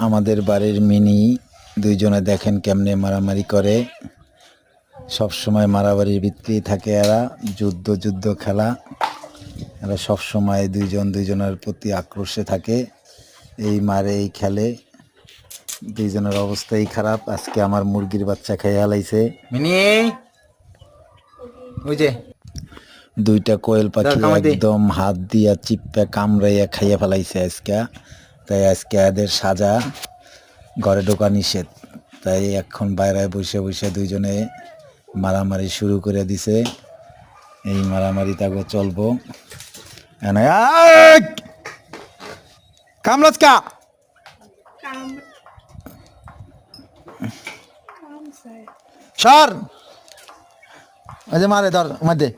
আমাদের বাড়ির মিনি দুইজনে দেখেন কেমনে মারামারি করে। সব সময় মারামারির ভিত্তিতেই থাকে এরা, যুদ্ধ যুদ্ধ খেলা। এরা সব সময় দুইজন দুইজনের প্রতি আক্রোশে থাকে, এই মারে এই খেলে। দুইজনের অবস্থাই খারাপ। আজকে আমার মুরগির বাচ্চা খেয়ে হালাইছে মিনি। ওই যে দুইটা কোয়েল পাখি একদম হাত দিয়া চিপ্পা কামড়াইয়া খাইয়া ফেলাইছে আজকে। তাই আজকে এদের সাজা, ঘরে ঢোকা নিষেধ। তাই এখন বাইরে বসে বসে দুইজনে মারামারি শুরু করে দিছে। এই মারামারি তাকে চলবো। কামরাজকা সর, ওই যে মারে ধর মধ্যে।